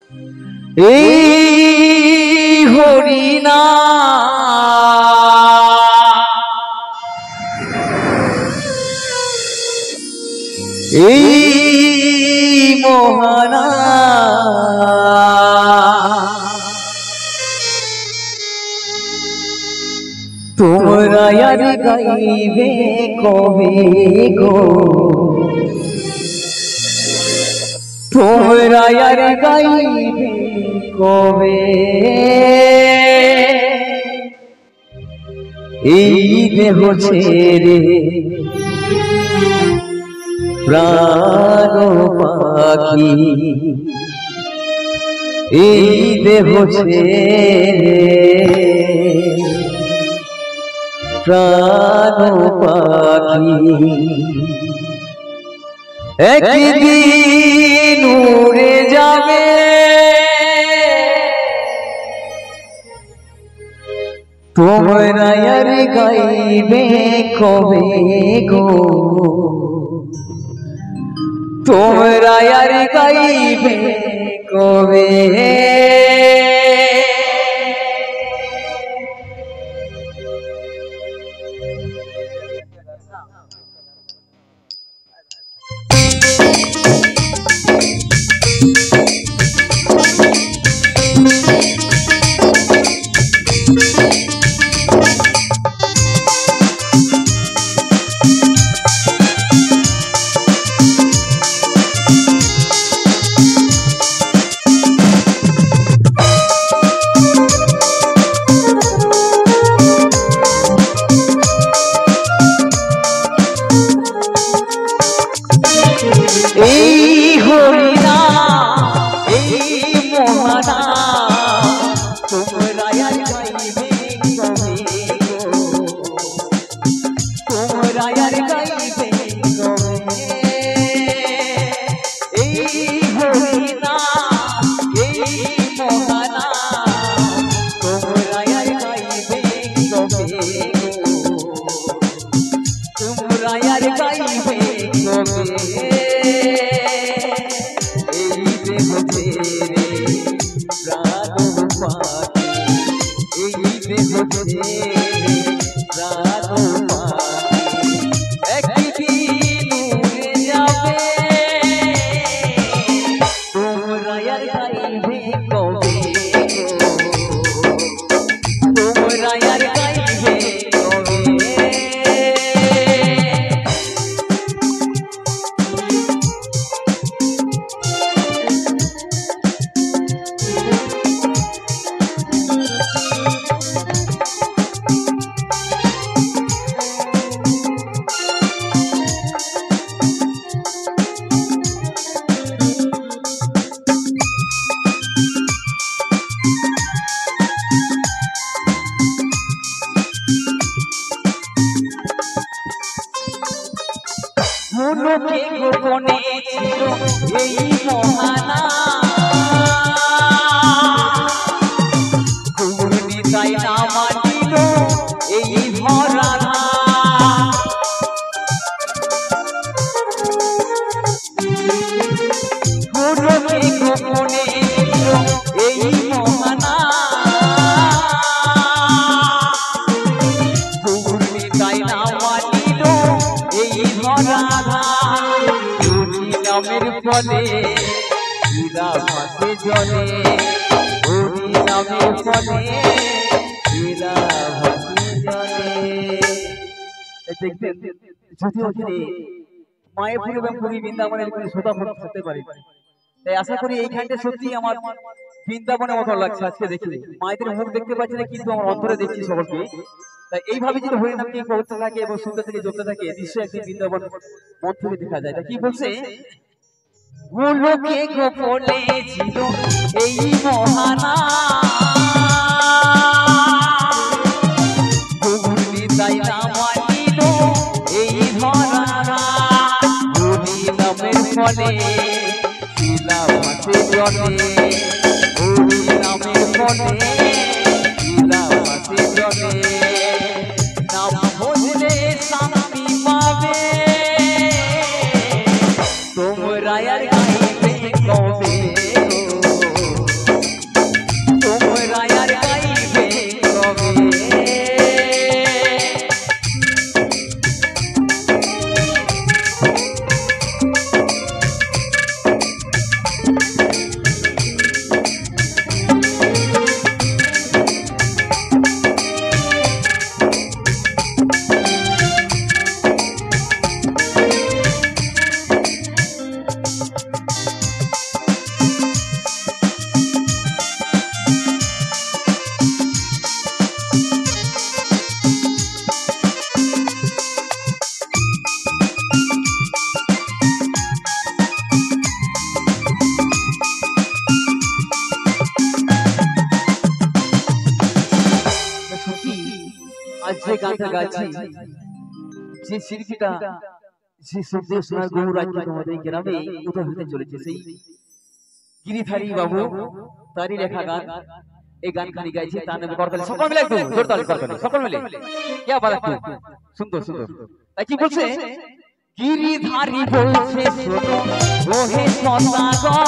এই হরিনা এই মোহনা তোমরা আর গাইবে কবে গো, তোমরা আর গাইবে কবে এই দেহ ছেড়ে প্রাণ পাখি, এই দেহ ছেড়ে প্রাণ পাখি একদিন উড়ে যাবে তোমরা আর গাইবে কবে গো, তোমরা আর গাইবে কবে এই হরিনা এই মোহনা তোমরা আর গাইবে কবে গো, তোমরা আর গাইবে কবে এই হরিনা এই মোহনা তোমরা আর গাইবে কবে গো, তোমরা আর গাইবে কবে মনকে গোপনে ছিল এই মোহনা ঘূর্ণি তাই না মানিল এই ধরানা মনকে গোপনে ছিল এই মোহনা ঘূর্ণি তাই না মানিল এই ধরানা নামের ফলে হীরা ভাসে জলে, হরি নামের ফলে হীরা ভাসে জলে। দেখবেন যদি ওখানে মায়াপুর এবং পুরী বৃন্দাবনের কোনো শ্রোতা হতে পারে, তাই আশা করি এইখানটা সত্যি আমার বৃন্দাবনের মতো লাগছে আজকে দেখলে। মায়েদের মুখ দেখতে পাচ্ছি না কিন্তু আমার অন্তরে দেখছি সকলকে। তাই এইভাবে যদি হরিনামকে করতে থাকে এবং শুনতে থেকে চলতে থাকে নিশ্চয়ই একদিন বৃন্দাবন মন থেকে দেখা যায়। কি বলছে? গোলকে গোপনে ছিল এই মোহনা ঘূর্ণি তাই না মানিল এই ধরানা হরি নামের ফলে শিলা ভাসে জলে, হরি নামের ফলে শিলা ভাসে জলে। নাম ভজলে শান্তি পাবে তোমরা আর গাইবে কবে যে গানটা গাইছি যে শিল্পীটা যে শব্দ শোনার গৌর রাজ্য আমাদের গ্রামে উদয় হতে চলেছে সেই গিরিধারী বাবু তারই লেখা গান এই গান খালি গাইছে তার নামে করতালি সকল মিলে একটু জোরতালি করতালি সকল মিলে কি বাত একটু সুন্দর সুন্দর তাই কি বলছে গিরিধারী বলছে শোনো ওহে সদাগর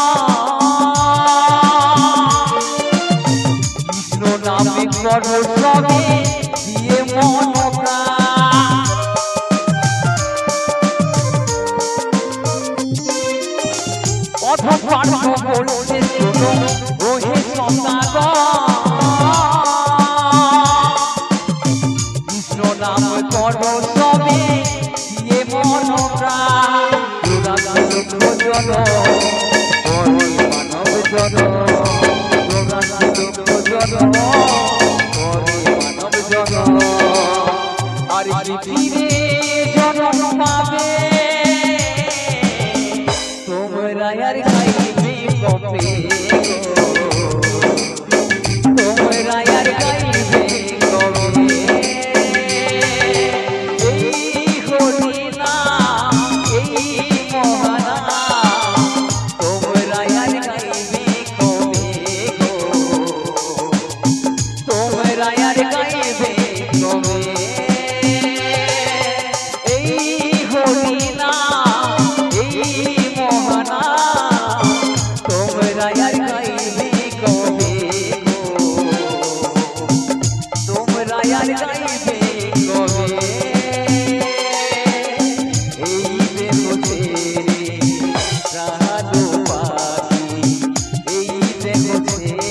কৃষ্ণ নামে করো সবে দিয়ে মনপ্রাণ অধপার্থ বলছে শোনো ওহে সদাগর কৃষ্ণ নাম করো সবে দিয়ে মনপ্রাণ জন মানব জন মানব জন আর পৃথিবী জন্ম পাবে তোমরা আর গাইবে কবে তোমরা আর গাইবে কবে এই হরি নাম এই মহানা তোমরা আর গাইবে কবে তোমরা আর গাইবে কবে এই হরি নাম এই মহানা তোমরা আর গাইবে কবে তোমরা আর গাইবে কবে এই দেখো ছেড়ে প্রাণ পাখি এই দেখো ছেড়ে